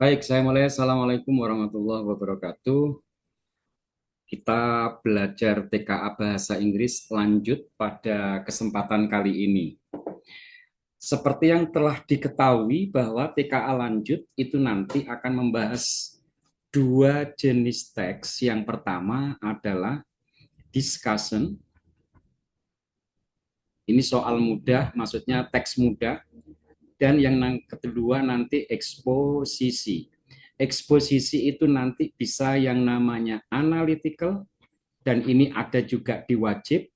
Baik, saya mulai. Assalamualaikum warahmatullahi wabarakatuh. Kita belajar TKA Bahasa Inggris lanjut pada kesempatan kali ini. Seperti yang telah diketahui bahwa TKA lanjut itu nanti akan membahas dua jenis teks. Yang pertama adalah discussion. Ini soal mudah, maksudnya teks mudah. Dan yang kedua nanti eksposisi. Eksposisi itu nanti bisa yang namanya analytical, dan ini ada juga di wajib,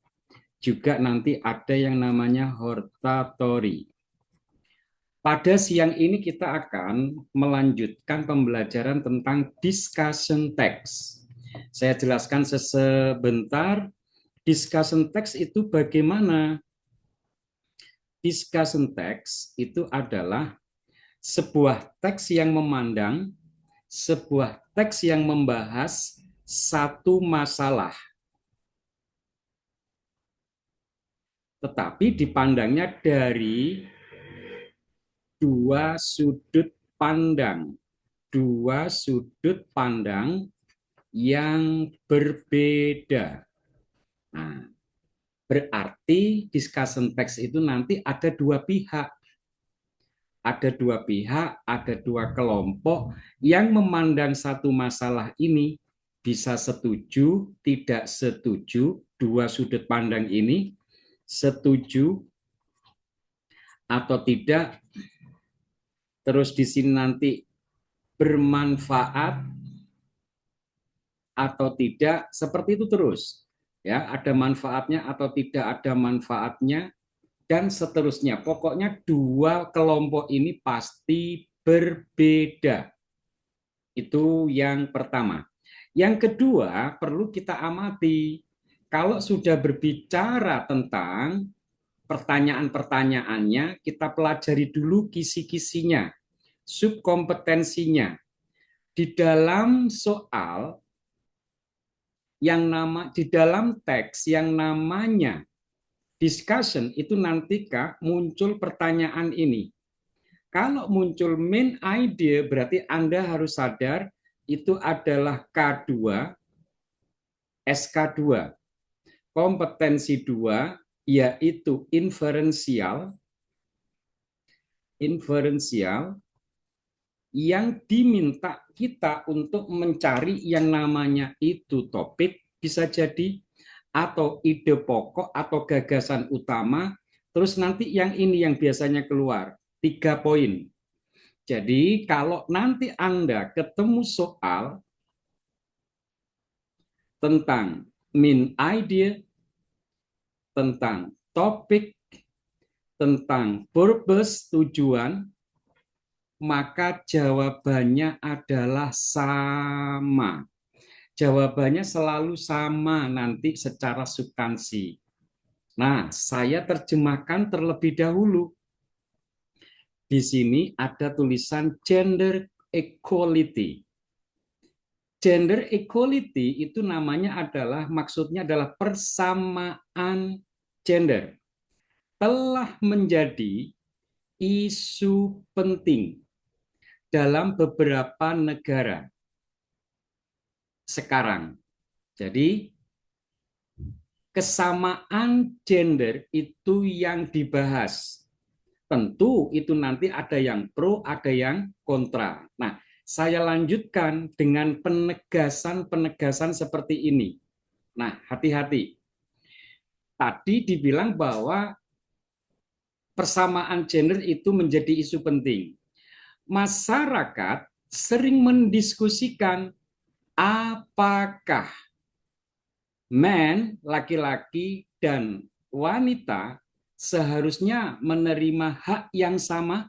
juga nanti ada yang namanya hortatory. Pada siang ini kita akan melanjutkan pembelajaran tentang discussion text. Saya jelaskan sebentar, discussion text itu bagaimana. Discussion text itu adalah sebuah teks yang memandang, sebuah teks yang membahas satu masalah, tetapi dipandangnya dari dua sudut pandang, dua sudut pandang yang berbeda. Nah, berarti discussion text itu nanti ada dua pihak. Ada dua pihak, ada dua kelompok yang memandang satu masalah ini bisa setuju, tidak setuju, dua sudut pandang ini setuju atau tidak, terus di sini nanti bermanfaat atau tidak, seperti itu terus. Ya, ada manfaatnya atau tidak ada manfaatnya dan seterusnya. Pokoknya dua kelompok ini pasti berbeda. Itu yang pertama. Yang kedua, perlu kita amati. Kalau sudah berbicara tentang pertanyaan-pertanyaannya, kita pelajari dulu kisi-kisinya, subkompetensinya. Di dalam soal di dalam teks yang namanya discussion itu nanti Kak muncul pertanyaan ini. Kalau muncul main idea berarti Anda harus sadar itu adalah K2, SK2. Kompetensi 2 yaitu inferensial yang diminta kita untuk mencari yang namanya itu topik, bisa jadi, atau ide pokok atau gagasan utama, terus nanti yang ini yang biasanya keluar, 3 poin. Jadi kalau nanti Anda ketemu soal tentang main idea, tentang topik, tentang purpose, tujuan, maka jawabannya adalah sama. Jawabannya selalu sama nanti secara substansi. Nah, saya terjemahkan terlebih dahulu. Di sini ada tulisan gender equality. Gender equality itu namanya adalah, maksudnya adalah persamaan gender. Telah menjadi isu penting dalam beberapa negara sekarang. Jadi kesamaan gender itu yang dibahas. Tentu itu nanti ada yang pro, ada yang kontra. Nah, saya lanjutkan dengan penegasan-penegasan seperti ini. Nah, hati-hati. Tadi dibilang bahwa persamaan gender itu menjadi isu penting. Masyarakat sering mendiskusikan apakah men, laki-laki, dan wanita seharusnya menerima hak yang sama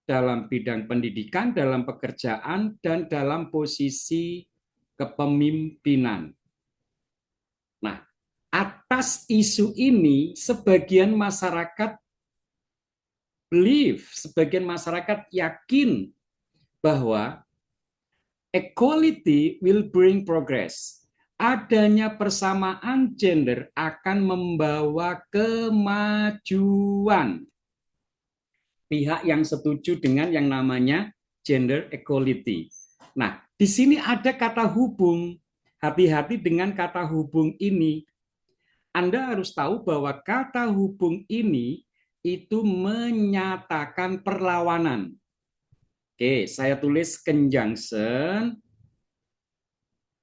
dalam bidang pendidikan, dalam pekerjaan, dan dalam posisi kepemimpinan. Nah, atas isu ini, sebagian masyarakat believe, sebagian masyarakat yakin bahwa equality will bring progress. Adanya persamaan gender akan membawa kemajuan. Pihak yang setuju dengan yang namanya gender equality. Nah, di sini ada kata hubung. Hati-hati dengan kata hubung ini. Anda harus tahu bahwa kata hubung ini itu menyatakan perlawanan. Oke, saya tulis conjunction.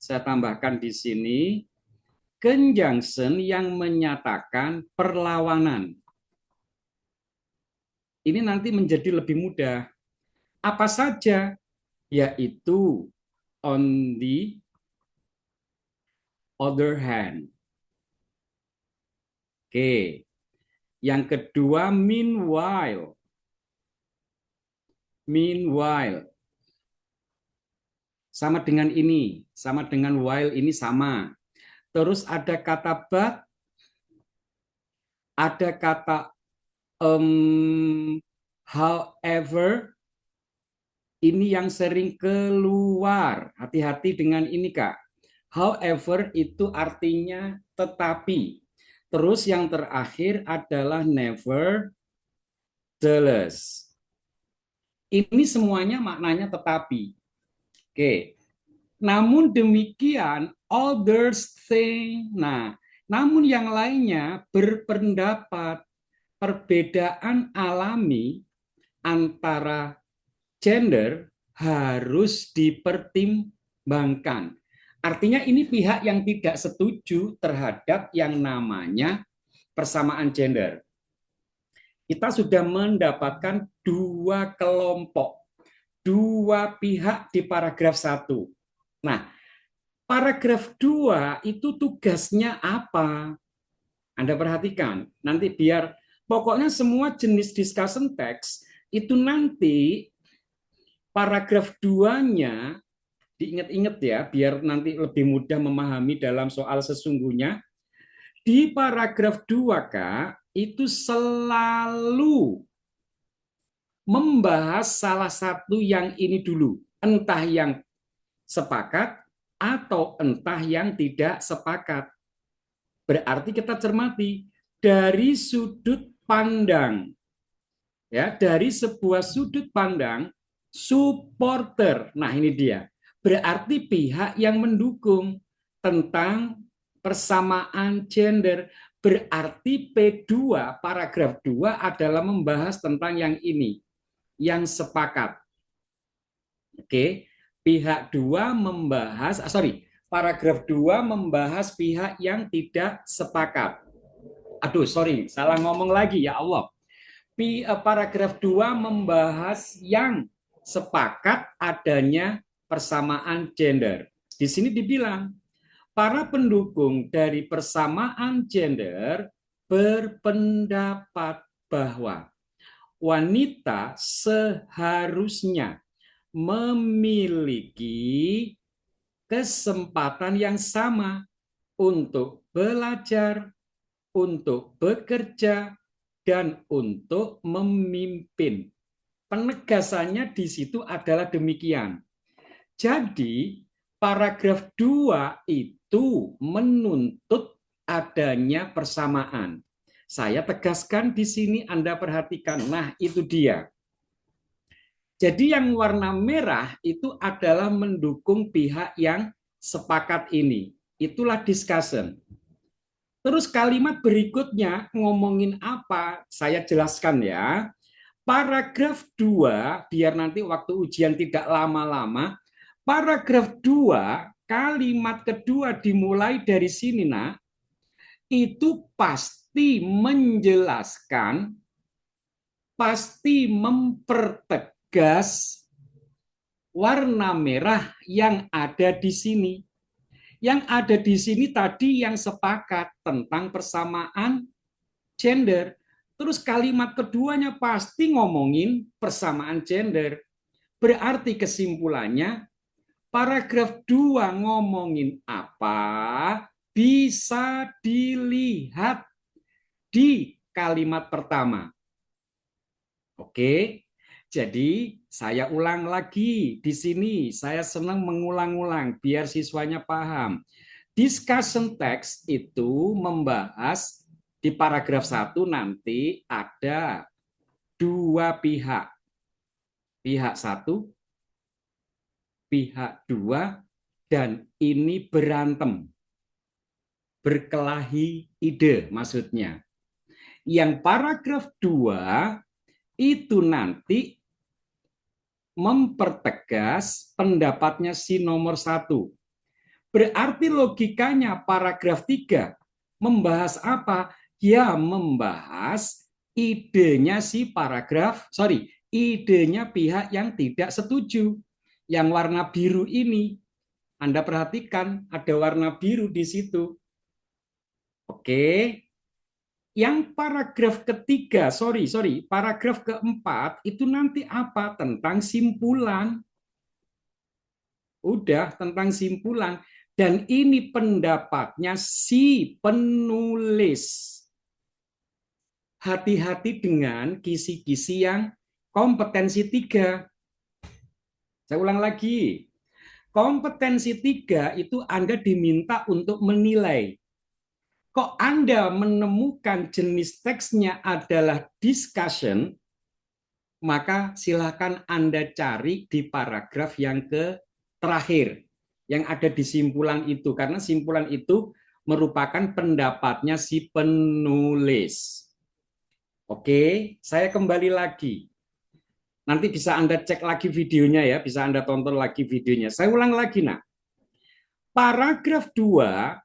Saya tambahkan di sini conjunction yang menyatakan perlawanan. Ini nanti menjadi lebih mudah. Apa saja? Yaitu on the other hand. Oke. Yang kedua meanwhile. Meanwhile. Sama dengan ini, sama dengan while ini sama. Terus ada kata but, ada kata however, ini yang sering keluar. Hati-hati dengan ini, Kak. However itu artinya tetapi. Terus yang terakhir adalah nevertheless. Ini semuanya maknanya tetapi. Oke. Namun demikian, others think. Nah, namun yang lainnya berpendapat perbedaan alami antara gender harus dipertimbangkan. Artinya ini pihak yang tidak setuju terhadap yang namanya persamaan gender. Kita sudah mendapatkan dua kelompok, dua pihak di paragraf 1. Nah, paragraf 2 itu tugasnya apa? Anda perhatikan, nanti biar pokoknya semua jenis discussion text itu nanti paragraf 2-nya diingat-ingat ya, biar nanti lebih mudah memahami dalam soal sesungguhnya. Di paragraf 2, Kak, itu selalu membahas salah satu yang ini dulu. Entah yang sepakat atau entah yang tidak sepakat. Berarti kita cermati dari sudut pandang. Ya, dari sebuah sudut pandang supporter. Nah, ini dia. Berarti pihak yang mendukung tentang persamaan gender. Berarti P2 paragraf 2 adalah membahas tentang yang ini, yang sepakat. Oke, pihak 2 membahas, paragraf 2 membahas pihak yang tidak sepakat. Aduh, sorry, salah ngomong lagi ya Allah. Paragraf 2 membahas yang sepakat adanya persamaan gender. Di sini dibilang, para pendukung dari persamaan gender berpendapat bahwa wanita seharusnya memiliki kesempatan yang sama untuk belajar, untuk bekerja, dan untuk memimpin. Penegasannya di situ adalah demikian. Jadi, paragraf 2 itu menuntut adanya persamaan. Saya tegaskan di sini, Anda perhatikan. Nah, itu dia. Jadi yang warna merah itu adalah mendukung pihak yang sepakat ini. Itulah discussion. Terus kalimat berikutnya ngomongin apa? Saya jelaskan ya. Paragraf 2, biar nanti waktu ujian tidak lama-lama. Paragraf 2, kalimat kedua dimulai dari sini, Nak. Itu pasti menjelaskan, pasti mempertegas warna merah yang ada di sini. Yang ada di sini tadi yang sepakat tentang persamaan gender. Terus kalimat keduanya pasti ngomongin persamaan gender. Berarti kesimpulannya, paragraf 2 ngomongin apa bisa dilihat di kalimat pertama. Oke, jadi saya ulang lagi di sini. Saya senang mengulang-ulang biar siswanya paham. Discussion text itu membahas di paragraf 1 nanti ada dua pihak. Pihak 1 pihak dua, dan ini berantem, berkelahi ide maksudnya. Yang paragraf 2 itu nanti mempertegas pendapatnya si nomor 1. Berarti logikanya paragraf 3 membahas apa? Ya, membahas idenya si idenya pihak yang tidak setuju. Yang warna biru ini, Anda perhatikan ada warna biru di situ. Oke. Yang paragraf ketiga, paragraf keempat itu nanti apa? Tentang simpulan. Udah, tentang simpulan. Dan ini pendapatnya si penulis. Hati-hati dengan kisi-kisi yang kompetensi 3. Saya ulang lagi. Kompetensi 3 itu Anda diminta untuk menilai. Kok Anda menemukan jenis teksnya adalah discussion, maka silakan Anda cari di paragraf yang terakhir yang ada di simpulan itu, karena simpulan itu merupakan pendapatnya si penulis. Oke, saya kembali lagi. Nanti bisa Anda cek lagi videonya ya, bisa Anda tonton lagi videonya. Saya ulang lagi, nah. Paragraf 2,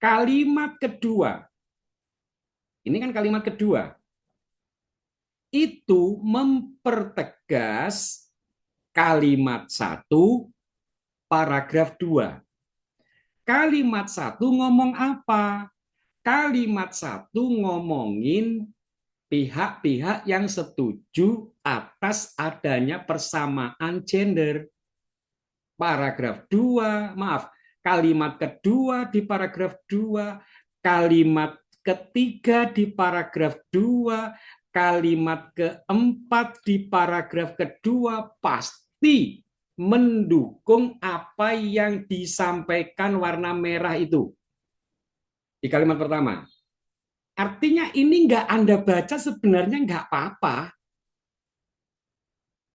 kalimat kedua. Ini kan kalimat kedua. Itu mempertegas kalimat 1, paragraf 2. Kalimat 1 ngomong apa? Kalimat 1 ngomongin pihak-pihak yang setuju atas adanya persamaan gender. Paragraf 2, kalimat kedua di paragraf 2, kalimat ketiga di paragraf 2, kalimat keempat di paragraf kedua pasti mendukung apa yang disampaikan warna merah itu. Di kalimat pertama. Artinya ini nggak Anda baca sebenarnya nggak apa-apa.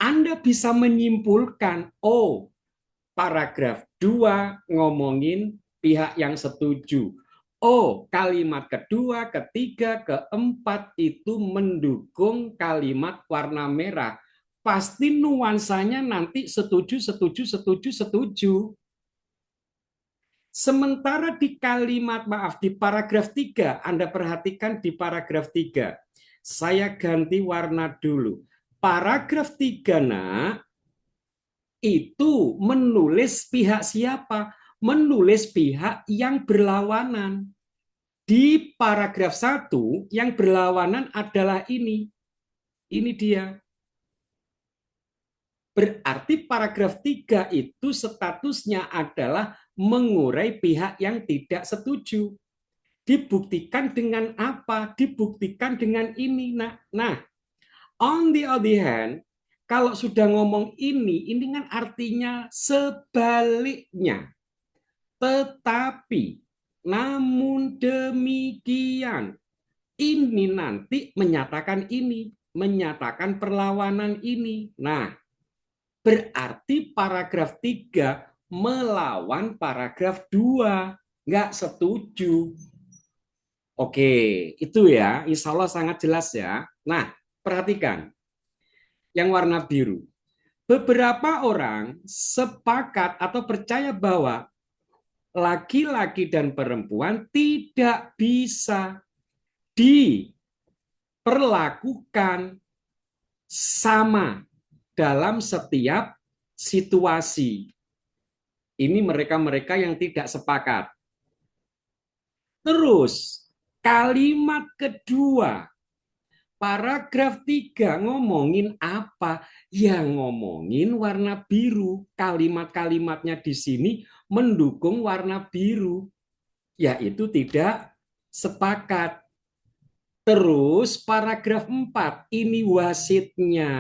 Anda bisa menyimpulkan, oh, paragraf 2 ngomongin pihak yang setuju. Oh, kalimat kedua, ketiga, keempat itu mendukung kalimat warna merah. Pasti nuansanya nanti setuju, setuju, setuju, setuju. Sementara di di paragraf 3, Anda perhatikan di paragraf 3. Saya ganti warna dulu. Paragraf 3, nak, itu menulis pihak siapa? Menulis pihak yang berlawanan. Di paragraf 1, yang berlawanan adalah ini. Ini dia. Berarti paragraf 3 itu statusnya adalah mengurai pihak yang tidak setuju. Dibuktikan dengan apa? Dibuktikan dengan ini. Nah, on the other hand, kalau sudah ngomong ini kan artinya sebaliknya. Tetapi, namun demikian, ini nanti menyatakan ini, menyatakan perlawanan ini. Nah, berarti paragraf 3 melawan paragraf 2. Nggak setuju. Oke, itu ya. Insya Allah sangat jelas ya. Nah, perhatikan. Yang warna biru. Beberapa orang sepakat atau percaya bahwa laki-laki dan perempuan tidak bisa diperlakukan sama dalam setiap situasi. Ini mereka-mereka yang tidak sepakat. Terus, kalimat kedua, paragraf 3 ngomongin apa? Ya ngomongin warna biru. Kalimat-kalimatnya di sini mendukung warna biru. Yaitu tidak sepakat. Terus paragraf 4, ini wasitnya.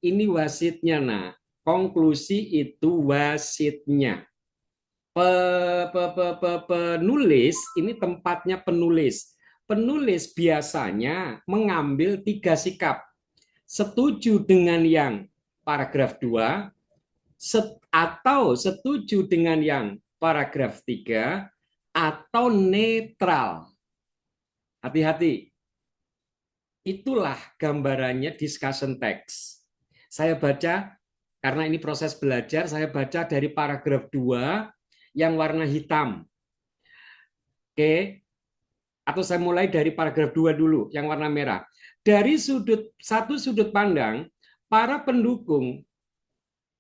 Ini wasitnya, nah. Konklusi itu wasitnya. Penulis, ini tempatnya penulis. Penulis biasanya mengambil 3 sikap. Setuju dengan yang paragraf 2, Atau setuju dengan yang paragraf 3 atau netral. Hati-hati. Itulah gambarannya discussion text. Saya baca, karena ini proses belajar, saya baca dari paragraf 2 yang warna hitam. Oke, atau saya mulai dari paragraf 2 dulu, yang warna merah. Dari satu sudut pandang, para pendukung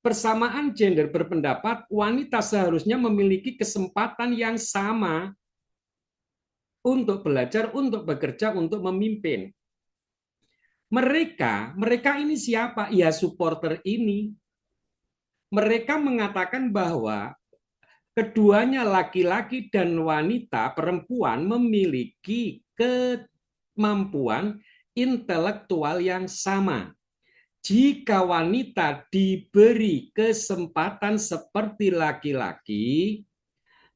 persamaan gender berpendapat wanita seharusnya memiliki kesempatan yang sama untuk belajar, untuk bekerja, untuk memimpin. Mereka ini siapa? Ya supporter ini. Mereka mengatakan bahwa keduanya laki-laki dan wanita, perempuan memiliki kemampuan intelektual yang sama. Jika wanita diberi kesempatan seperti laki-laki,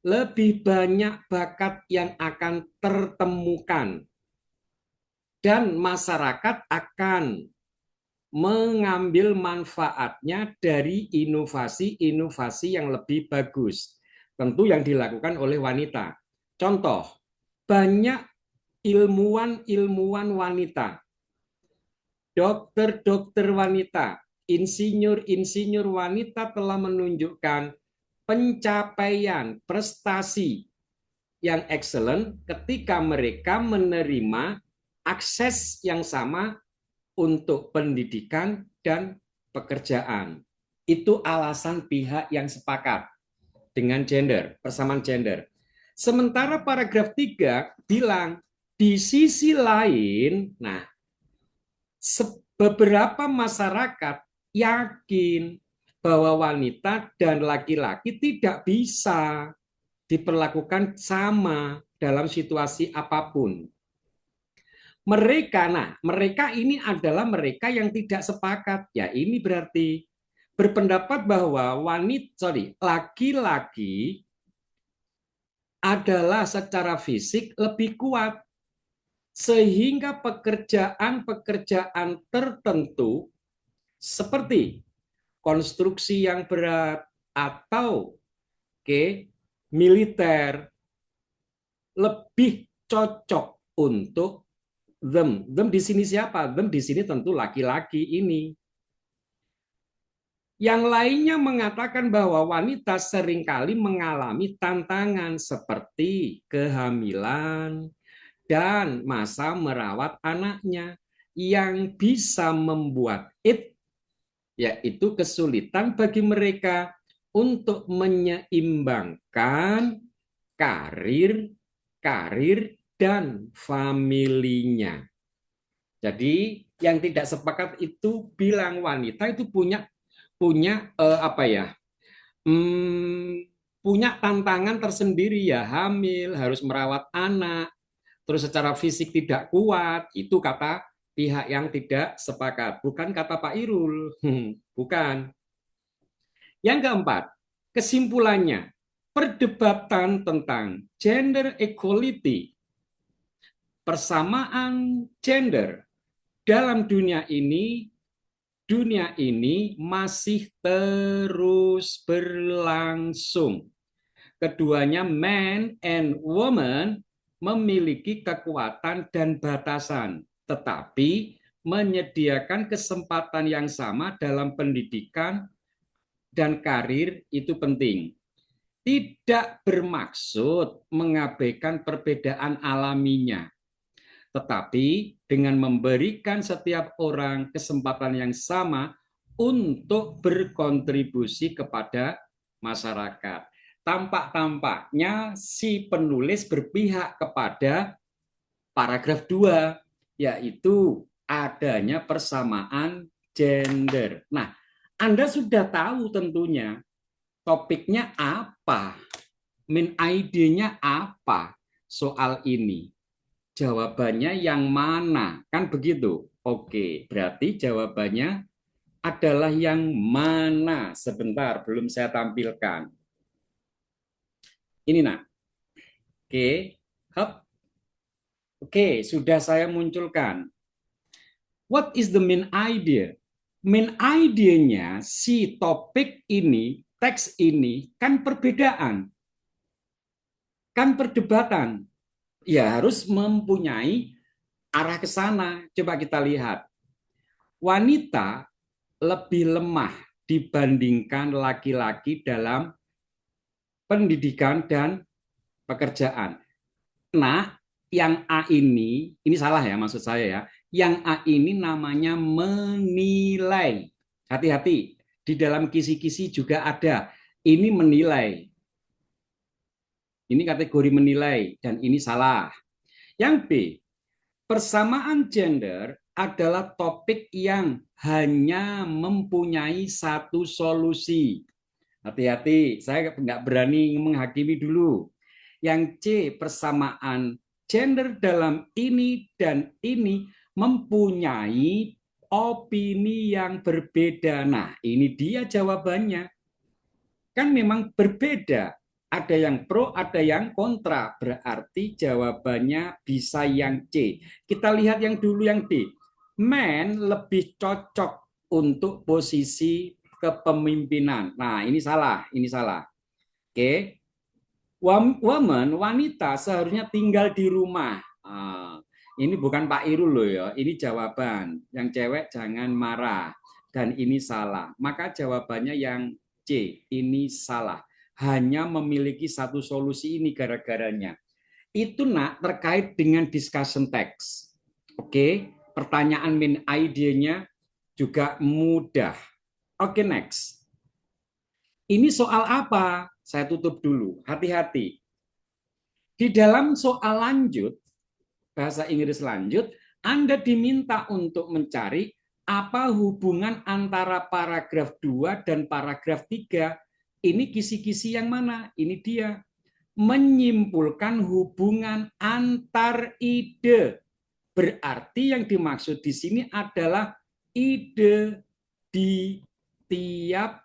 lebih banyak bakat yang akan tertemukan dan masyarakat akan mengambil manfaatnya dari inovasi-inovasi yang lebih bagus. Tentu yang dilakukan oleh wanita. Contoh, banyak ilmuwan-ilmuwan wanita, dokter-dokter wanita, insinyur-insinyur wanita telah menunjukkan pencapaian prestasi yang excellent ketika mereka menerima akses yang sama untuk pendidikan dan pekerjaan. Itu alasan pihak yang sepakat dengan gender, persamaan gender. Sementara paragraf 3 bilang di sisi lain, nah beberapa masyarakat yakin bahwa wanita dan laki-laki tidak bisa diperlakukan sama dalam situasi apapun. Mereka ini adalah mereka yang tidak sepakat. Ya, ini berarti berpendapat bahwa laki-laki adalah secara fisik lebih kuat sehingga pekerjaan-pekerjaan tertentu seperti konstruksi yang berat atau militer lebih cocok untuk them. Them di sini siapa? Them di sini tentu laki-laki ini. Yang lainnya mengatakan bahwa wanita seringkali mengalami tantangan seperti kehamilan dan masa merawat anaknya yang bisa membuat yaitu kesulitan bagi mereka untuk menyeimbangkan karir dan familinya. Jadi yang tidak sepakat itu bilang wanita itu punya punya tantangan tersendiri ya, hamil, harus merawat anak, terus secara fisik tidak kuat. Itu kata pihak yang tidak sepakat, bukan kata Pak Irul. Bukan. Yang keempat, kesimpulannya, perdebatan tentang gender equality, persamaan gender dalam dunia ini masih terus berlangsung. Keduanya man and woman memiliki kekuatan dan batasan, tetapi menyediakan kesempatan yang sama dalam pendidikan dan karir itu penting. Tidak bermaksud mengabaikan perbedaan alaminya, tetapi dengan memberikan setiap orang kesempatan yang sama untuk berkontribusi kepada masyarakat. Tampak-tampaknya si penulis berpihak kepada paragraf 2, yaitu adanya persamaan gender. Nah, Anda sudah tahu tentunya topiknya apa, main idenya apa soal ini. Jawabannya yang mana? Kan begitu. Oke, berarti jawabannya adalah yang mana? Sebentar, belum saya tampilkan. Ini nak. Oke, hop. Oke, sudah saya munculkan. What is the main idea? main idenya si topik ini, teks ini kan perbedaan, kan perdebatan. Ya harus mempunyai arah ke sana. Coba kita lihat. Wanita lebih lemah dibandingkan laki-laki dalam pendidikan dan pekerjaan. Nah, yang A ini salah ya maksud saya ya. Yang A ini namanya menilai. Hati-hati, di dalam kisi-kisi juga ada. Ini menilai. Ini kategori menilai dan ini salah. Yang B, persamaan gender adalah topik yang hanya mempunyai satu solusi. Hati-hati, saya nggak berani menghakimi dulu. Yang C, persamaan gender dalam ini dan ini mempunyai opini yang berbeda. Nah, ini dia jawabannya. Kan memang berbeda. Ada yang pro, ada yang kontra. Berarti jawabannya bisa yang C. Kita lihat yang dulu yang D. Man lebih cocok untuk posisi kepemimpinan. Nah, ini salah, ini salah. Oke. Woman, wanita seharusnya tinggal di rumah. Ini bukan Pak Irul loh ya, ini jawaban. Yang cewek jangan marah. Dan ini salah. Maka jawabannya yang C, ini salah. Hanya memiliki satu solusi ini gara-garanya. Itu nak terkait dengan discussion text. Oke, pertanyaan main idenya juga mudah. Oke, next. Ini soal apa? Saya tutup dulu. Hati-hati. Di dalam soal lanjut, bahasa Inggris lanjut, Anda diminta untuk mencari apa hubungan antara paragraf 2 dan paragraf 3. Ini kisi-kisi yang mana? Ini dia. Menyimpulkan hubungan antar ide. Berarti yang dimaksud di sini adalah ide di tiap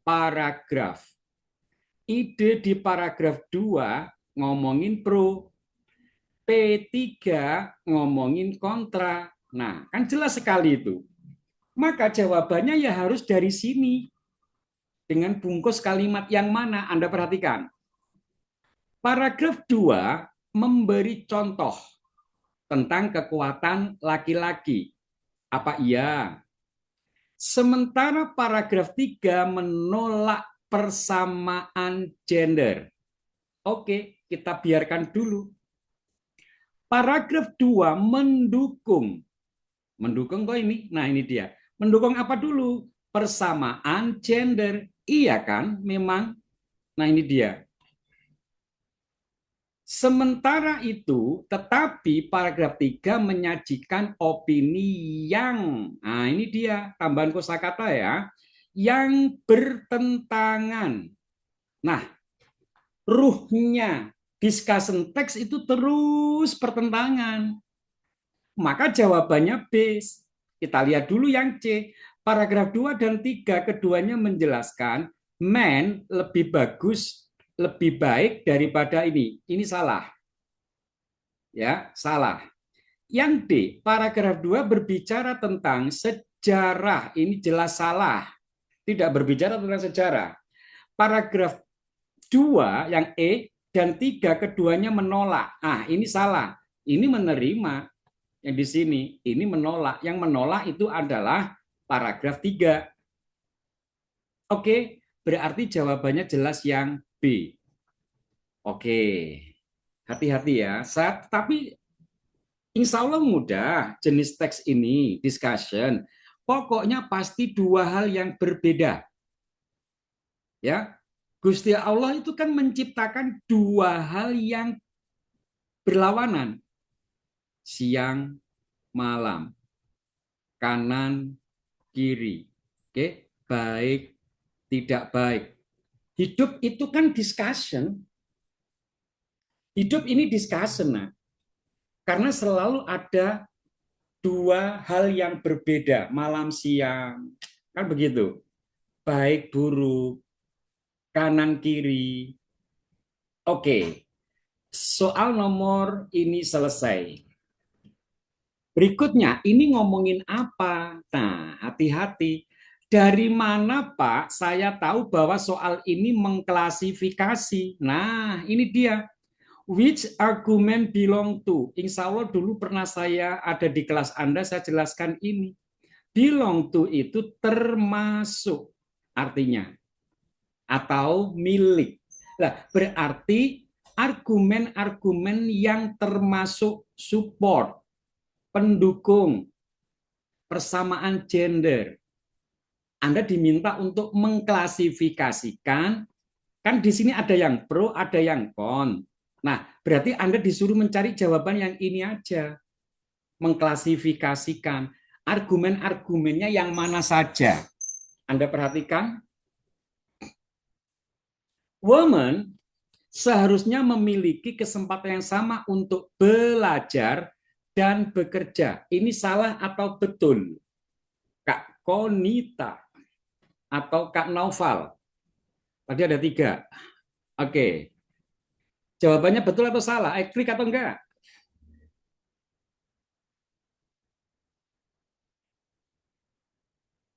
paragraf. Ide di paragraf 2 ngomongin pro, P3 ngomongin kontra. Nah, kan jelas sekali itu. Maka jawabannya ya harus dari sini. Dengan bungkus kalimat yang mana? Anda perhatikan. Paragraf 2 memberi contoh tentang kekuatan laki-laki. Apa iya? Sementara paragraf 3 menolak persamaan gender. Oke, kita biarkan dulu. Paragraf 2 mendukung. Mendukung kok ini? Nah ini dia. Mendukung apa dulu? Persamaan gender. Iya kan? Memang. Nah ini dia. Sementara itu, tetapi paragraf 3 menyajikan opini yang, nah ini dia tambahan kosakata ya, yang bertentangan. Nah, ruhnya discussion text itu terus pertentangan. Maka jawabannya B. Kita lihat dulu yang C. Paragraf 2 dan 3 keduanya menjelaskan man lebih bagus, lebih baik daripada ini. Ini salah. Ya, salah. Yang D, paragraf 2 berbicara tentang sejarah. Ini jelas salah. Tidak berbicara tentang sejarah. Paragraf 2 yang E dan 3 keduanya menolak. Ah, ini salah. Ini menerima. Yang di sini ini menolak. Yang menolak itu adalah paragraf 3. Oke, berarti jawabannya jelas yang B. Oke, hati-hati ya. Tapi insya Allah mudah jenis teks ini, discussion. Pokoknya pasti dua hal yang berbeda. Ya, Gusti Allah itu kan menciptakan dua hal yang berlawanan. Siang, malam, kanan, kiri. Oke, baik, tidak baik. Hidup itu kan discussion. Hidup ini discussion, nah. Karena selalu ada dua hal yang berbeda, malam siang. Kan begitu. Baik buruk, kanan kiri. Oke. Soal nomor ini selesai. Berikutnya, ini ngomongin apa? Nah, hati-hati. Dari mana, Pak, saya tahu bahwa soal ini mengklasifikasi? Nah, ini dia. Which argument belong to? Insya Allah dulu pernah saya ada di kelas Anda, saya jelaskan ini. Belong to itu termasuk artinya. Atau milik. Nah, berarti argumen-argumen yang termasuk support, pendukung, persamaan gender. Anda diminta untuk mengklasifikasikan, kan di sini ada yang pro, ada yang kon. Nah, berarti Anda disuruh mencari jawaban yang ini aja. Mengklasifikasikan argumen-argumennya yang mana saja. Anda perhatikan, woman seharusnya memiliki kesempatan yang sama untuk belajar dan bekerja. Ini salah atau betul? Kak Konita atau Kak Naufal? Tadi ada 3. Oke, jawabannya betul atau salah? Klik atau enggak?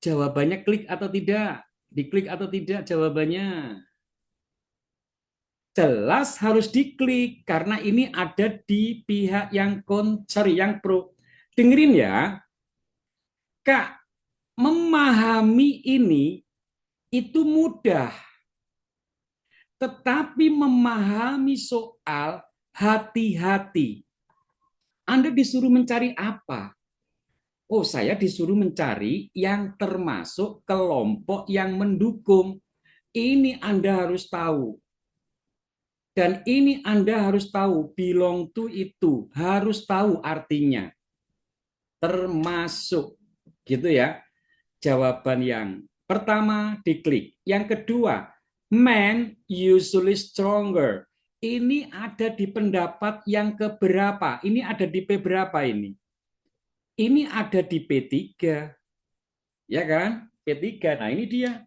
Jawabannya klik atau tidak? Diklik atau tidak jawabannya? Jelas harus diklik karena ini ada di pihak yang yang pro. Dengerin ya, Kak, memahami ini itu mudah, tetapi memahami soal hati-hati. Anda disuruh mencari apa? Oh, saya disuruh mencari yang termasuk kelompok yang mendukung. Ini Anda harus tahu. Dan ini Anda harus tahu, belong to itu harus tahu artinya. Termasuk, gitu ya. Jawaban yang pertama diklik. Yang kedua, men usually stronger. Ini ada di pendapat yang keberapa? Ini ada di P berapa ini? Ini ada di P3. Ya kan? P3. Nah, ini dia.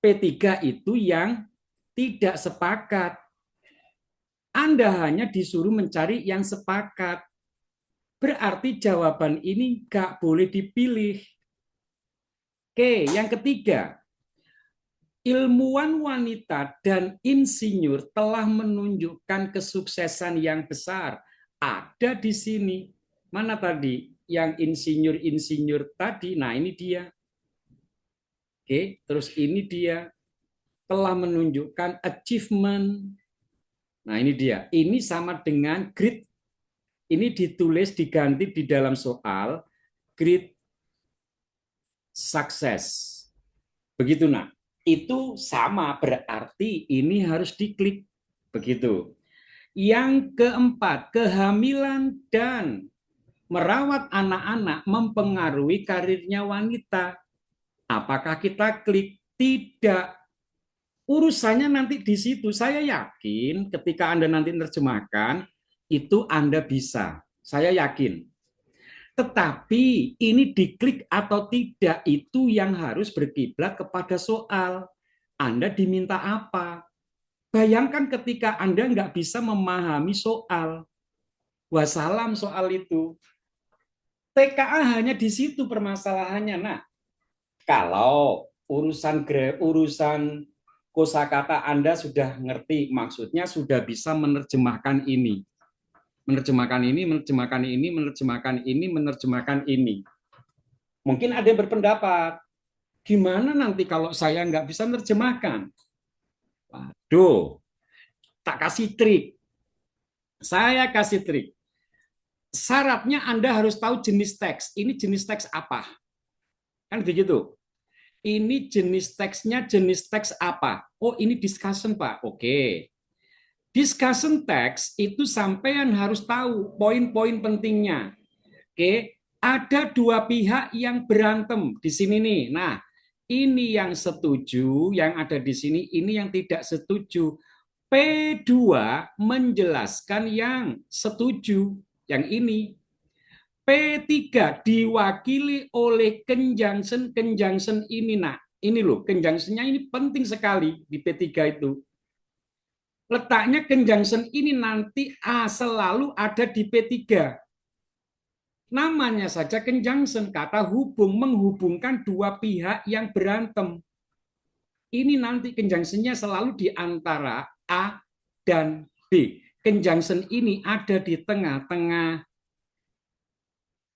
P3 itu yang tidak sepakat. Anda hanya disuruh mencari yang sepakat. Berarti jawaban ini nggak boleh dipilih. Oke, yang ketiga. Ilmuwan wanita dan insinyur telah menunjukkan kesuksesan yang besar. Ada di sini. Mana tadi? Yang insinyur-insinyur tadi. Nah, ini dia. Oke, terus ini dia. Telah menunjukkan achievement. Nah, ini dia. Ini sama dengan great. Ini ditulis, diganti di dalam soal. Great success. Begitu, nah. Itu sama, berarti ini harus diklik. Begitu. Yang keempat, kehamilan dan merawat anak-anak mempengaruhi karirnya wanita. Apakah kita klik? Tidak. Urusannya nanti di situ. Saya yakin ketika Anda nanti menerjemahkan, itu Anda bisa. Saya yakin. Tetapi ini diklik atau tidak, itu yang harus berkiblat kepada soal. Anda diminta apa? Bayangkan ketika Anda nggak bisa memahami soal. Wassalam soal itu. TKA hanya di situ permasalahannya. Nah, kalau urusan kosakata Anda sudah ngerti, maksudnya sudah bisa menerjemahkan ini. Menerjemahkan ini, menerjemahkan ini, menerjemahkan ini, menerjemahkan ini. Mungkin ada yang berpendapat, gimana nanti kalau saya nggak bisa menerjemahkan? Waduh, tak kasih trik. Saya kasih trik. Syaratnya Anda harus tahu jenis teks. Ini jenis teks apa? Kan begitu. Ini jenis teksnya jenis teks apa? Oh, ini discussion, Pak. Oke. Discussion teks itu sampean harus tahu poin-poin pentingnya. Oke, ada 2 pihak yang berantem di sini nih. Nah, ini yang setuju, yang ada di sini, ini yang tidak setuju. P2 menjelaskan yang setuju, yang ini. P3 diwakili oleh conjunction ini. Nah, ini loh, conjunctionnya ini penting sekali di P3 itu. Letaknya conjunction ini nanti selalu ada di P3. Namanya saja conjunction, kata hubung, menghubungkan dua pihak yang berantem. Ini nanti conjunction-nya selalu di antara A dan B. Conjunction ini ada di tengah-tengah.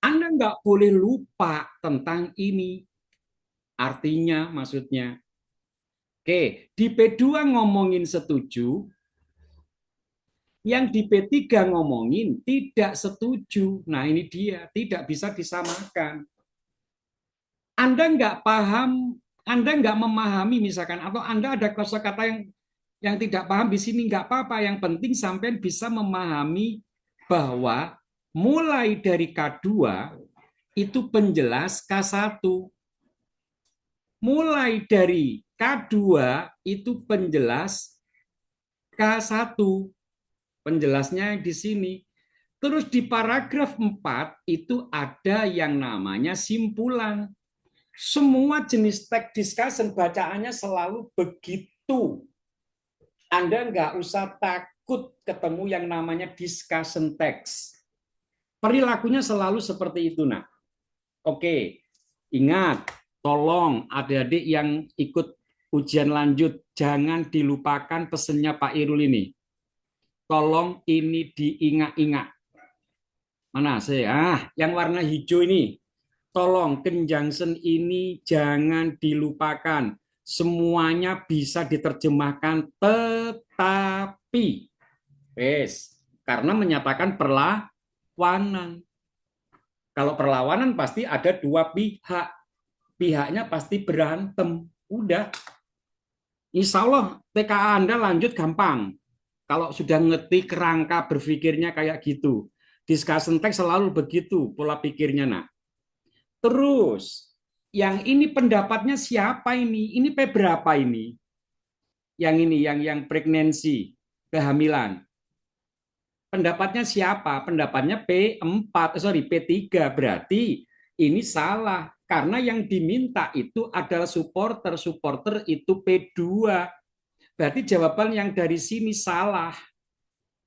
Anda nggak boleh lupa tentang ini. Artinya, maksudnya. Oke, di P2 ngomongin setuju, yang di P3 ngomongin tidak setuju. Nah, ini dia, tidak bisa disamakan. Anda nggak paham, Anda nggak memahami misalkan, atau Anda ada kosakata yang tidak paham di sini, nggak apa-apa. Yang penting sampai bisa memahami bahwa mulai dari K2 itu penjelas K1. Mulai dari K2 itu penjelas K1. Penjelasnya di sini. Terus di paragraf 4 itu ada yang namanya simpulan. Semua jenis teks discussion bacaannya selalu begitu. Anda nggak usah takut ketemu yang namanya discussion text. Perilakunya selalu seperti itu, nak. Oke, ingat, tolong adik-adik yang ikut ujian lanjut, jangan dilupakan pesannya Pak Irul ini. Tolong ini diingat-ingat. Mana saya? Yang warna hijau ini. Tolong conjunction ini jangan dilupakan. Semuanya bisa diterjemahkan tetapi. Wes, karena menyatakan perlawanan. Kalau perlawanan pasti ada dua pihak. Pihaknya pasti berantem. Udah. Insya Allah TKA Anda lanjut gampang. Kalau sudah ngerti kerangka berpikirnya kayak gitu. Discussion text selalu begitu pola pikirnya, nak. Terus, yang ini pendapatnya siapa ini? Ini P berapa ini? Yang ini, yang pregnancy, kehamilan. Pendapatnya siapa? Pendapatnya P4, P3. Berarti ini salah. Karena yang diminta itu adalah supporter. Supporter itu P2. Berarti jawaban yang dari sini salah.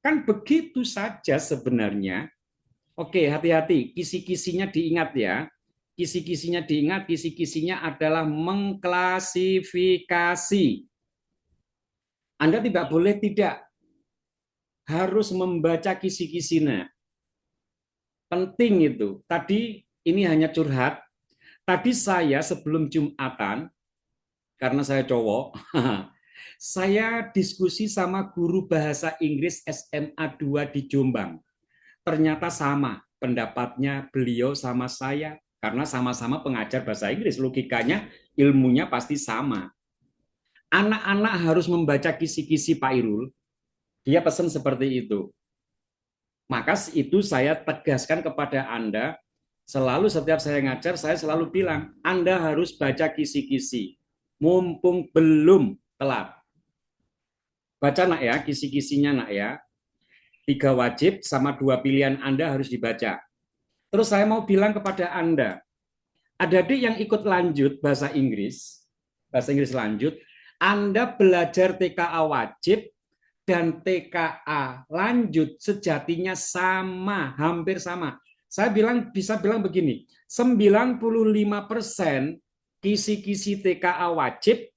Kan begitu saja sebenarnya. Oke, hati-hati. Kisi-kisinya diingat ya. Kisi-kisinya diingat, kisi-kisinya adalah mengklasifikasi. Anda tidak boleh tidak harus membaca kisi-kisinya. Penting itu. Tadi ini hanya curhat. Tadi saya sebelum Jumatan, karena saya cowok, saya diskusi sama guru bahasa Inggris SMA 2 di Jombang. Ternyata sama pendapatnya beliau sama saya. Karena sama-sama pengajar bahasa Inggris, logikanya, ilmunya pasti sama. Anak-anak harus membaca kisi-kisi Pak Irul. Dia pesan seperti itu. Maka itu saya tegaskan kepada Anda, selalu setiap saya ngajar, saya selalu bilang, Anda harus baca kisi-kisi. Mumpung belum telat. Baca nak ya, kisi-kisinya nak ya. 3 wajib sama 2 pilihan Anda harus dibaca. Terus saya mau bilang kepada Anda, adik-adik yang ikut lanjut bahasa Inggris lanjut, Anda belajar TKA wajib dan TKA lanjut sejatinya sama, hampir sama. Saya bisa bilang begini, 95% kisi-kisi TKA wajib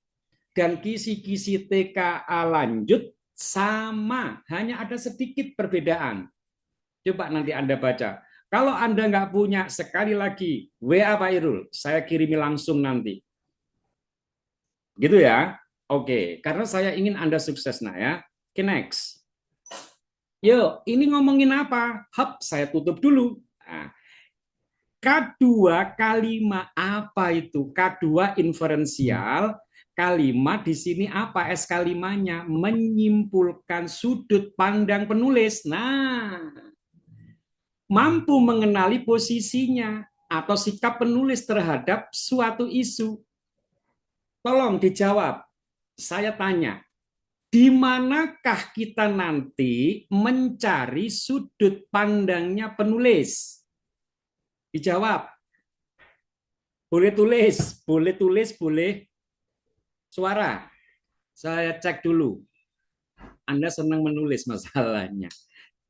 dan kisi-kisi TKA lanjut sama, hanya ada sedikit perbedaan. Coba nanti Anda baca. Kalau Anda nggak punya, sekali lagi, WA Pak Irul, saya kirimi langsung nanti. Gitu ya? Oke, karena saya ingin Anda sukses, nah ya. Oke, next. Yuk, ini ngomongin apa? Hap, saya tutup dulu. Nah, K2 kalimat apa itu? K2 inferensial, kalimat di sini apa? S kalimatnya menyimpulkan sudut pandang penulis. Nah, mampu mengenali posisinya atau sikap penulis terhadap suatu isu. Tolong dijawab. Saya tanya, di manakah kita nanti mencari sudut pandangnya penulis? Dijawab. Boleh tulis, boleh suara. Saya cek dulu. Anda senang menulis masalahnya.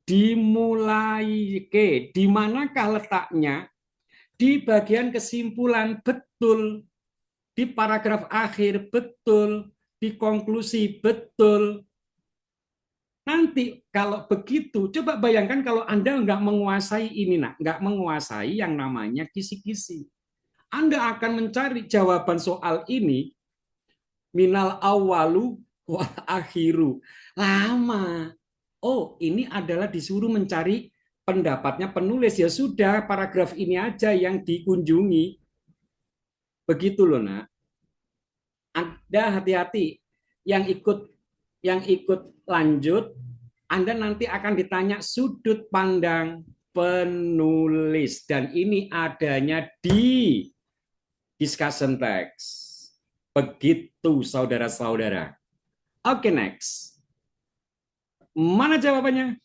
Dimulai. Oke, di manakah letaknya? Di bagian kesimpulan, betul. Di paragraf akhir, betul. Di konklusi, betul. Nanti kalau begitu, coba bayangkan kalau Anda nggak menguasai ini, nak, nggak menguasai yang namanya kisi-kisi. Anda akan mencari jawaban soal ini minal awalu wal akhiru. Lama. Oh, ini adalah disuruh mencari pendapatnya penulis. Ya sudah, paragraf ini aja yang dikunjungi. Begitu loh, nak. Anda hati-hati. Yang ikut lanjut, Anda nanti akan ditanya sudut pandang penulis, dan ini adanya di discussion text. Begitu, saudara-saudara. Oke, next. Mana jawabannya?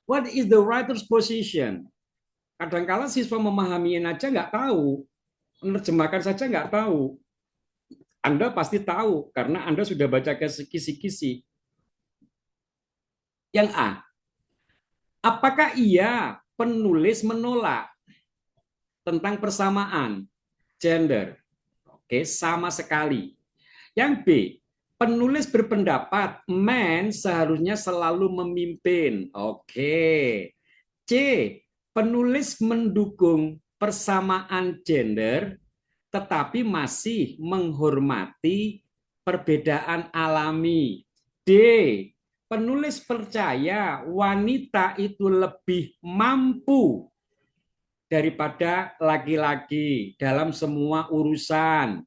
What is the writer's position? Kadang-kala siswa memahaminya aja nggak tahu, menerjemahkan saja nggak tahu. Anda pasti tahu karena Anda sudah baca kisi-kisi. Yang A, apakah ia penulis menolak tentang persamaan gender? Oke, sama sekali. Yang B, penulis berpendapat men seharusnya selalu memimpin. Oke. C, penulis mendukung persamaan gender tetapi masih menghormati perbedaan alami. D, penulis percaya wanita itu lebih mampu daripada laki-laki dalam semua urusan.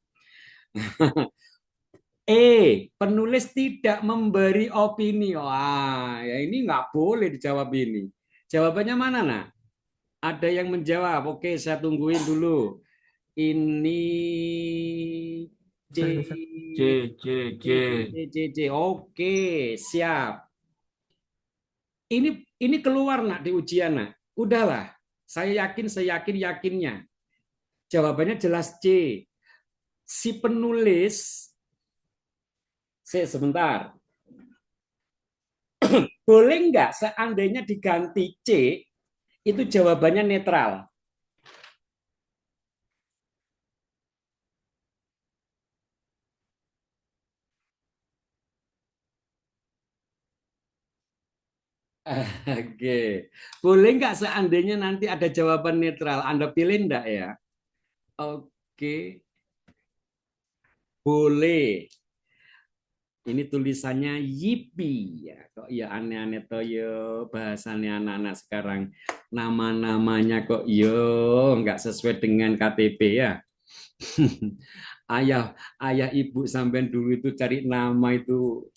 Penulis tidak memberi opini. Wah, ya ini nggak boleh dijawab ini. Jawabannya mana, nak? Ada yang menjawab. Oke, saya tungguin dulu. Ini C, C, C, C, C, C. C, C, C. Oke, siap. Ini keluar, nak, di ujian, nak. Udahlah, saya yakin, saya yakin-yakinnya. Jawabannya jelas C. Si penulis, sebentar. Boleh nggak seandainya diganti C, itu jawabannya netral? Oke. Boleh nggak seandainya nanti ada jawaban netral? Anda pilih enggak ya? Oke. Boleh. Ini tulisannya Yipi ya. Kok ya aneh-aneh toh yo bahasanya anak-anak sekarang. Nama-namanya kok yo nggak sesuai dengan KTP ya. Ayah ayah ibu sampean dulu itu cari nama itu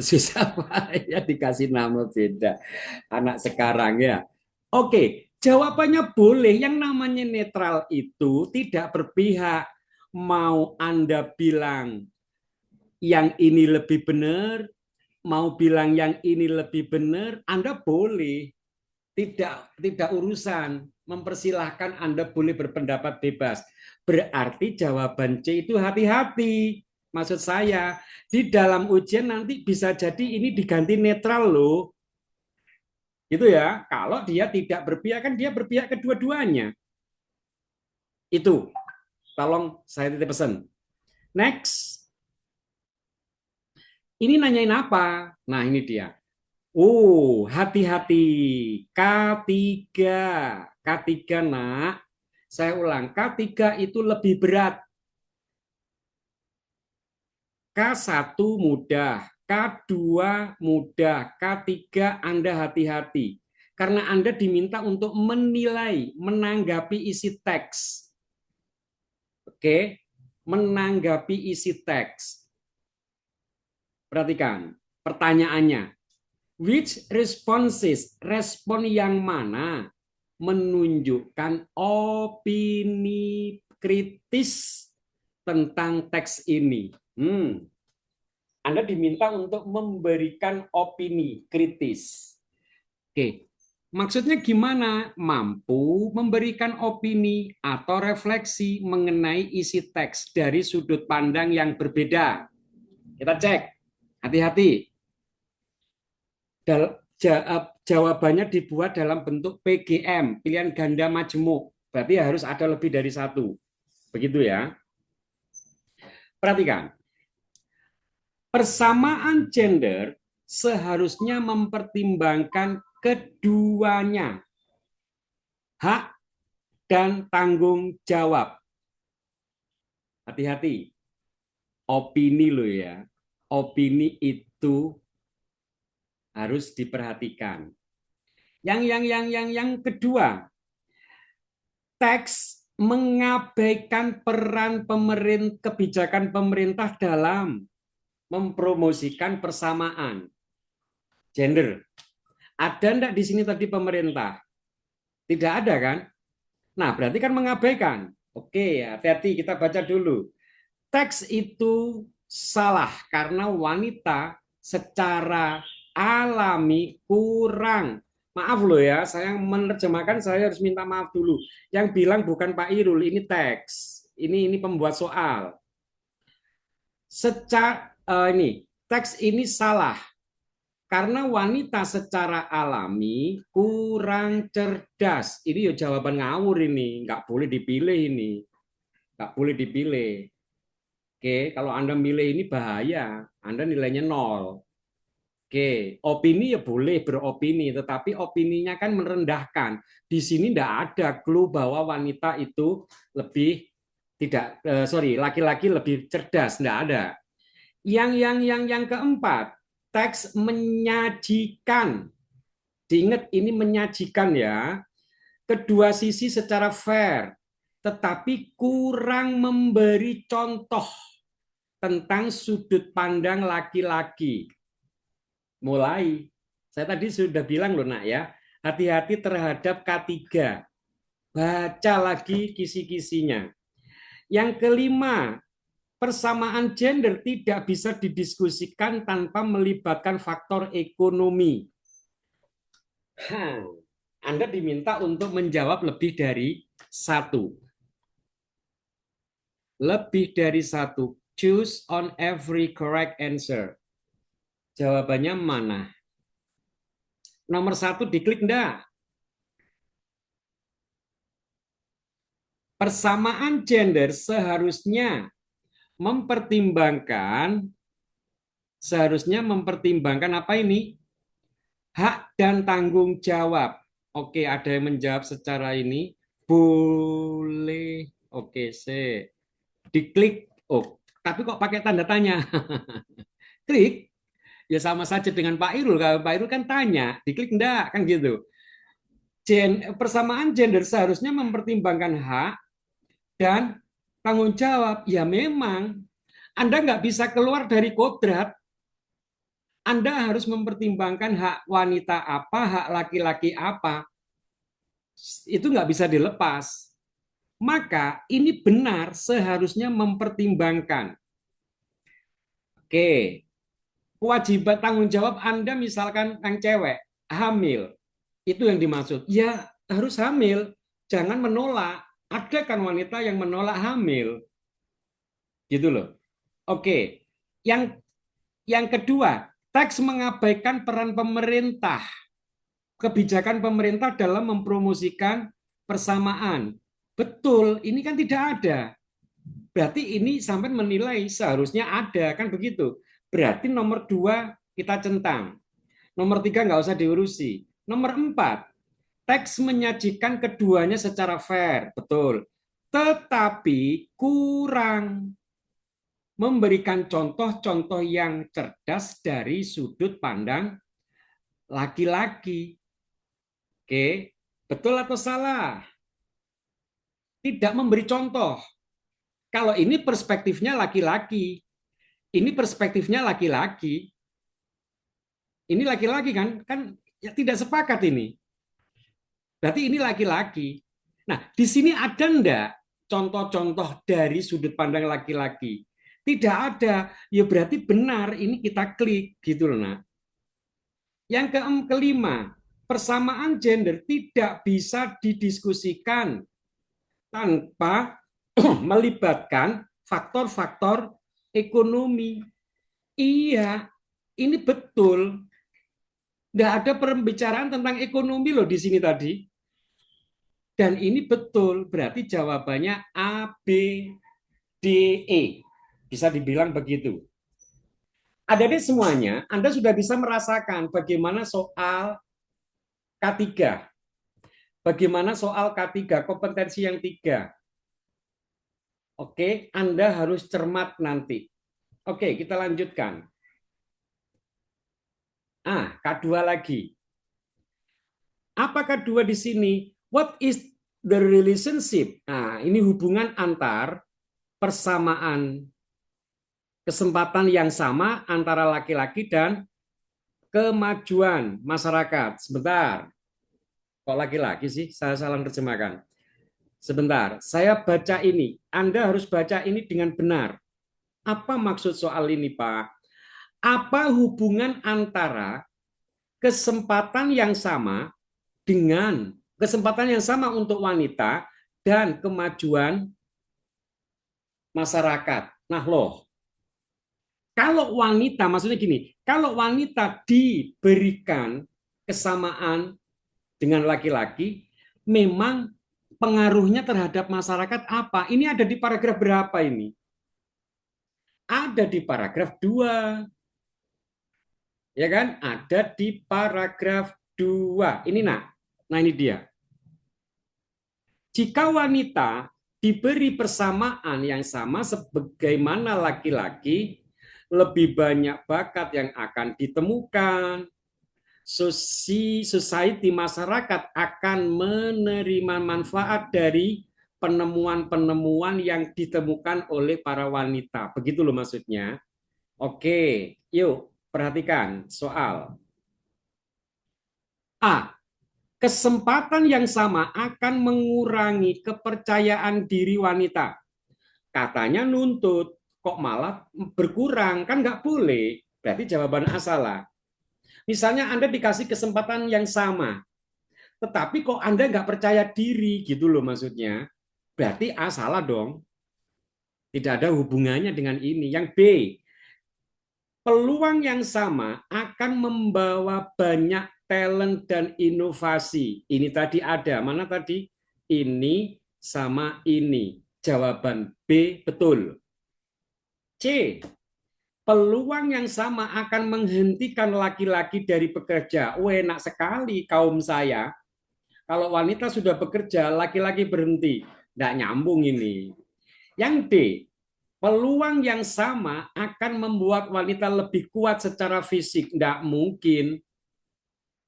susah ya, dikasih nama beda. Anak sekarang ya. Oke, jawabannya boleh. Yang namanya netral itu tidak berpihak. Mau Anda bilang yang ini lebih benar, mau bilang yang ini lebih benar, Anda boleh. Tidak urusan. Mempersilahkan Anda boleh berpendapat bebas. Berarti jawaban C itu hati-hati. Maksud saya, di dalam ujian nanti bisa jadi ini diganti netral loh. Gitu ya. Kalau dia tidak berpihak, kan dia berpihak kedua-duanya. Itu. Tolong saya titip pesan. Next. Ini nanyain apa? Nah, ini dia. Oh, hati-hati. K3. K3, nak. Saya ulang. K3 itu lebih berat. K1 mudah. K2 mudah. K3 Anda hati-hati. Karena Anda diminta untuk menilai, menanggapi isi teks. Oke, menanggapi isi teks. Perhatikan pertanyaannya. Which responses, respon yang mana menunjukkan opini kritis tentang teks ini? Anda diminta untuk memberikan opini kritis. Oke, maksudnya gimana? Mampu memberikan opini atau refleksi mengenai isi teks dari sudut pandang yang berbeda. Kita cek, hati-hati. jawabannya dibuat dalam bentuk PGM, pilihan ganda majemuk. Berarti harus ada lebih dari satu. Begitu ya. Perhatikan. Persamaan gender seharusnya mempertimbangkan keduanya. Hak dan tanggung jawab. Hati-hati. Opini lo ya. Opini itu harus diperhatikan. Yang kedua, teks mengabaikan peran kebijakan pemerintah dalam mempromosikan persamaan gender. Ada enggak di sini tadi pemerintah? Tidak ada kan? Nah, berarti kan mengabaikan. Oke, hati-hati kita baca dulu. Teks itu salah karena wanita secara alami kurang. Maaf loh ya, saya menerjemahkan saya harus minta maaf dulu. Yang bilang bukan Pak Irul, ini teks. Ini pembuat soal. Ini teks ini salah karena wanita secara alami kurang cerdas. Ini ya jawaban ngawur ini, nggak boleh dipilih ini, nggak boleh dipilih. Oke, kalau Anda milih ini bahaya, Anda nilainya 0. Oke, opini ya boleh beropini, tetapi opininya kan merendahkan. Di sini tidak ada clue bahwa wanita itu lebih laki-laki lebih cerdas, tidak ada. Yang keempat, teks menyajikan. Diingat ini menyajikan ya. Kedua sisi secara fair, tetapi kurang memberi contoh tentang sudut pandang laki-laki. Mulai, saya tadi sudah bilang loh nak ya, hati-hati terhadap K3. Baca lagi kisi-kisinya. Yang kelima, persamaan gender tidak bisa didiskusikan tanpa melibatkan faktor ekonomi. Anda diminta untuk menjawab lebih dari satu. Lebih dari satu. Choose on every correct answer. Jawabannya mana? Nomor 1 diklik enggak? Persamaan gender seharusnya mempertimbangkan apa ini? Hak dan tanggung jawab. Oke, ada yang menjawab secara ini. Boleh. Oke, diklik. Oh, tapi kok pakai tanda tanya? Klik. Ya sama saja dengan Pak Irul. Kalau Pak Irul kan tanya, diklik enggak kan gitu. Persamaan gender seharusnya mempertimbangkan hak dan tanggung jawab. Ya memang Anda nggak bisa keluar dari kodrat. Anda harus mempertimbangkan hak wanita apa, hak laki-laki apa. Itu nggak bisa dilepas. Maka ini benar seharusnya mempertimbangkan. Oke, kewajiban tanggung jawab Anda misalkan yang cewek hamil, itu yang dimaksud. Ya harus hamil, jangan menolak. Ada kan wanita yang menolak hamil, gitu loh. Oke, yang kedua, teks mengabaikan peran pemerintah, kebijakan pemerintah dalam mempromosikan persamaan. Betul, ini kan tidak ada. Berarti ini sampai menilai seharusnya ada, kan begitu. Berarti nomor 2 kita centang. Nomor 3 nggak usah diurusi. Nomor 4, teks menyajikan keduanya secara fair, betul. Tetapi kurang memberikan contoh-contoh yang cerdas dari sudut pandang laki-laki. Oke, betul atau salah? Tidak memberi contoh. Kalau ini perspektifnya laki-laki, ini perspektifnya laki-laki, ini laki-laki kan ya tidak sepakat ini. Berarti ini laki-laki. Nah, di sini ada enggak contoh-contoh dari sudut pandang laki-laki? Tidak ada. Ya berarti benar ini kita klik gitu loh, nah. Yang kelima, persamaan gender tidak bisa didiskusikan tanpa melibatkan faktor-faktor ekonomi. Iya, ini betul. Nggak ada pembicaraan tentang ekonomi loh di sini tadi. Dan ini betul, berarti jawabannya A, B, D, E. Bisa dibilang begitu. Adik-adik semuanya, Anda sudah bisa merasakan bagaimana soal K3. Bagaimana soal K3, kompetensi yang tiga. Oke, Anda harus cermat nanti. Oke, kita lanjutkan. K2 lagi. Apa K2 di sini? What is the relationship? Ini hubungan antar persamaan kesempatan yang sama antara laki-laki dan kemajuan masyarakat. Sebentar, kok laki-laki sih? Saya salah terjemahkan. Sebentar, saya baca ini. Anda harus baca ini dengan benar. Apa maksud soal ini, Pak? Apa hubungan antara kesempatan yang sama dengan kesempatan yang sama untuk wanita dan kemajuan masyarakat? Nah, loh, kalau wanita, maksudnya gini, kalau wanita diberikan kesamaan dengan laki-laki, memang pengaruhnya terhadap masyarakat apa? Ini ada di paragraf berapa ini? Ada di paragraf 2. Ya kan? Ada di paragraf 2. Ini nah ini dia. Jika wanita diberi persamaan yang sama sebagaimana laki-laki, lebih banyak bakat yang akan ditemukan. Society masyarakat akan menerima manfaat dari penemuan-penemuan yang ditemukan oleh para wanita. Begitu loh maksudnya. Oke, yuk perhatikan soal. A. Kesempatan yang sama akan mengurangi kepercayaan diri wanita. Katanya nuntut, kok malah berkurang? Kan nggak boleh. Berarti jawaban A salah. Misalnya Anda dikasih kesempatan yang sama, tetapi kok Anda nggak percaya diri, gitu loh maksudnya. Berarti A salah dong. Tidak ada hubungannya dengan ini. Yang B, peluang yang sama akan membawa banyak talent dan inovasi. Ini tadi ada. Mana tadi? Ini sama ini. Jawaban B betul. C. Peluang yang sama akan menghentikan laki-laki dari bekerja. Enak sekali kaum saya. Kalau wanita sudah bekerja, laki-laki berhenti. Tidak nyambung ini. Yang D. Peluang yang sama akan membuat wanita lebih kuat secara fisik. Tidak mungkin.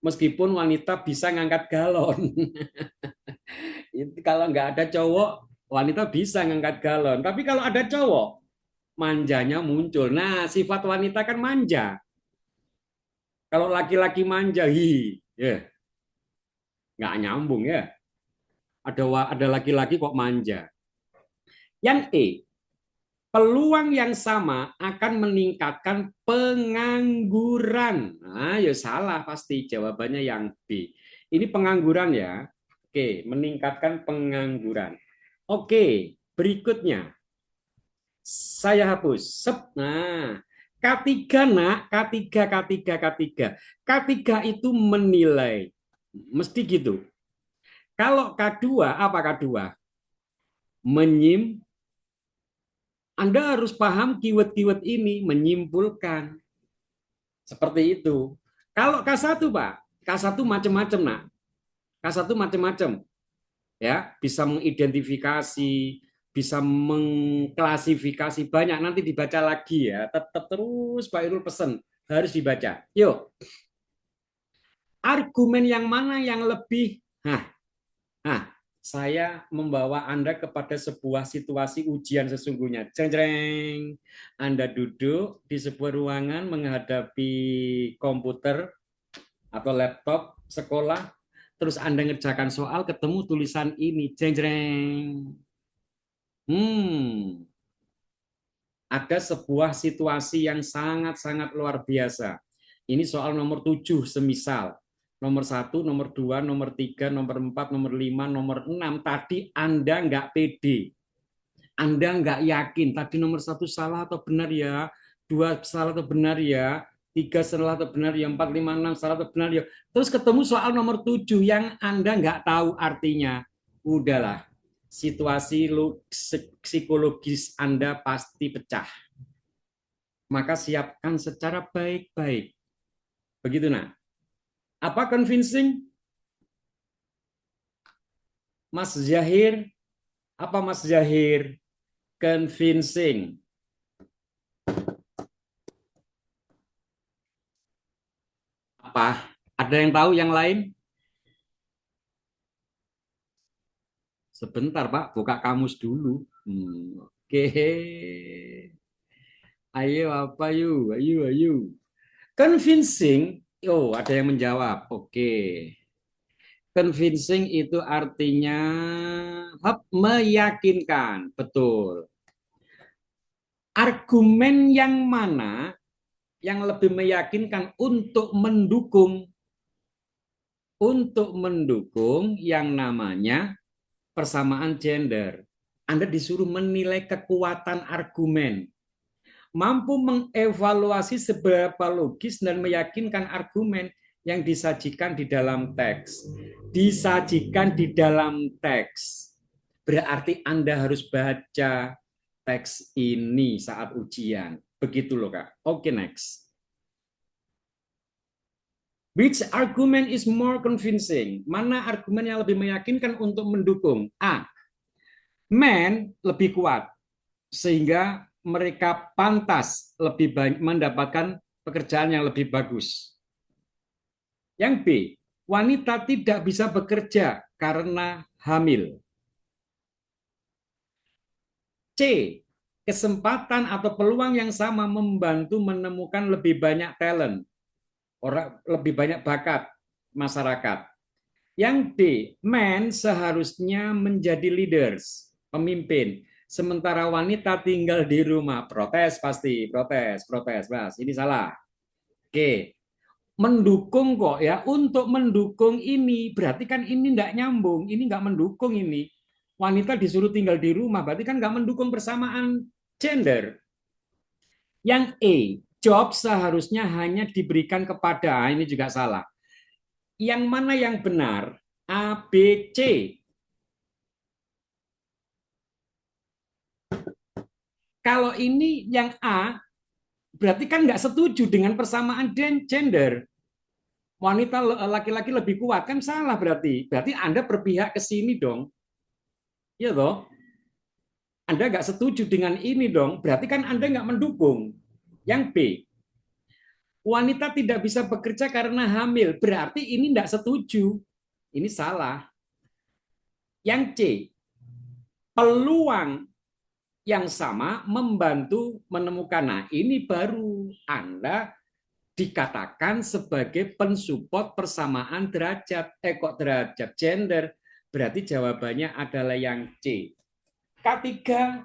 Meskipun wanita bisa ngangkat galon. Kalau nggak ada cowok, wanita bisa ngangkat galon. Tapi kalau ada cowok, manjanya muncul. Nah, sifat wanita kan manja. Kalau laki-laki manja, ya nggak nyambung ya. Ada laki-laki kok manja. Yang E, peluang yang sama akan meningkatkan pengangguran. Nah, ya salah pasti jawabannya yang B. Ini pengangguran ya. Oke, meningkatkan pengangguran. Oke, berikutnya. Saya hapus. Nah, K3 nak, K3, K3, K3. K3 itu menilai. Mesti gitu. Kalau K2, apa K2? Menyim. Anda harus paham keyword-keyword ini, menyimpulkan. Seperti itu. Kalau K1, Pak, K1 macam-macam, nak. K1 macam-macam. Ya, bisa mengidentifikasi, bisa mengklasifikasi banyak. Nanti dibaca lagi ya. Tetap terus Pak Irul pesan harus dibaca. Yuk, argumen yang mana yang lebih? Saya membawa Anda kepada sebuah situasi ujian sesungguhnya. Jeng jeng. Anda duduk di sebuah ruangan menghadapi komputer atau laptop sekolah, terus Anda ngerjakan soal ketemu tulisan ini. Jeng jeng. Ada sebuah situasi yang sangat-sangat luar biasa. Ini soal nomor 7 semisal. Nomor 1, nomor 2, nomor 3, nomor 4, nomor 5, nomor 6. Tadi Anda nggak pede. Anda nggak yakin. Tadi nomor 1 salah atau benar ya? 2 salah atau benar ya? 3 salah atau benar ya, 4, 5, 6 salah atau benar ya. Terus ketemu soal nomor 7 yang Anda nggak tahu artinya. Udahlah, situasi psikologis Anda pasti pecah. Maka siapkan secara baik-baik. Begitu nah. Apa convincing? Mas Zahir, apa Mas Zahir? Convincing. Apa? Ada yang tahu yang lain? Sebentar, Pak. Buka kamus dulu. Oke. Ayo, apa yuk? Ayo, ayo. Convincing. Oh, ada yang menjawab. Oke. Convincing itu artinya meyakinkan. Betul. Argumen yang mana yang lebih meyakinkan untuk mendukung yang namanya persamaan gender. Anda disuruh menilai kekuatan argumen, mampu mengevaluasi seberapa logis dan meyakinkan argumen yang disajikan di dalam teks. Disajikan di dalam teks. Berarti Anda harus baca teks ini saat ujian. Begitu loh, Kak. Oke, next. Which argument is more convincing? Mana argumen yang lebih meyakinkan untuk mendukung? A. Men lebih kuat sehingga mereka pantas lebih banyak mendapatkan pekerjaan yang lebih bagus. Yang B. Wanita tidak bisa bekerja karena hamil. C. Kesempatan atau peluang yang sama membantu menemukan lebih banyak talent, orang lebih banyak bakat masyarakat. Yang D, men seharusnya menjadi leaders, pemimpin, sementara wanita tinggal di rumah. Protes pasti, protes, protes, Mas. Ini salah. Oke, mendukung kok ya. Untuk mendukung ini, berarti kan ini enggak nyambung, ini enggak mendukung ini. Wanita disuruh tinggal di rumah, berarti kan enggak mendukung persamaan gender. Yang E, job seharusnya hanya diberikan kepada, ini juga salah. Yang mana yang benar? A, B, C. Kalau ini yang A, berarti kan nggak setuju dengan persamaan gender. Wanita laki-laki lebih kuat, kan salah berarti. Berarti Anda berpihak ke sini dong. Ya toh? Anda nggak setuju dengan ini dong, berarti kan Anda nggak mendukung. Yang B, wanita tidak bisa bekerja karena hamil, berarti ini nggak setuju. Ini salah. Yang C, peluang yang sama membantu menemukan. Nah, ini baru Anda dikatakan sebagai pensupport persamaan derajat. Kok derajat gender? Berarti jawabannya adalah yang C. Ketiga,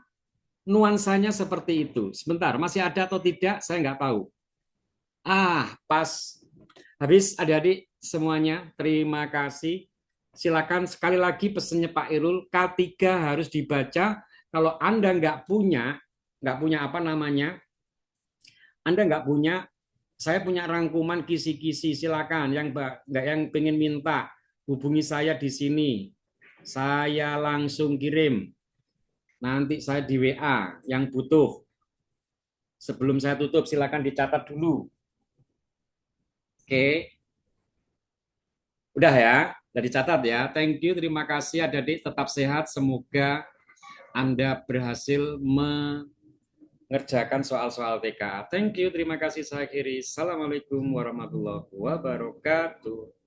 nuansanya seperti itu. Sebentar, masih ada atau tidak? Saya nggak tahu. Pas. Habis adik-adik semuanya. Terima kasih. Silakan sekali lagi pesannya Pak Irul. K3 harus dibaca. Kalau Anda nggak punya apa namanya, Anda nggak punya, saya punya rangkuman kisi-kisi. Silakan yang pengen minta hubungi saya di sini. Saya langsung kirim. Nanti saya di WA yang butuh. Sebelum saya tutup, silakan dicatat dulu. Oke. Udah ya, udah dicatat ya. Thank you, terima kasih adik-adik. Tetap sehat. Semoga Anda berhasil mengerjakan soal-soal TK. Thank you, terima kasih. Saya akhiri. Assalamualaikum warahmatullahi wabarakatuh.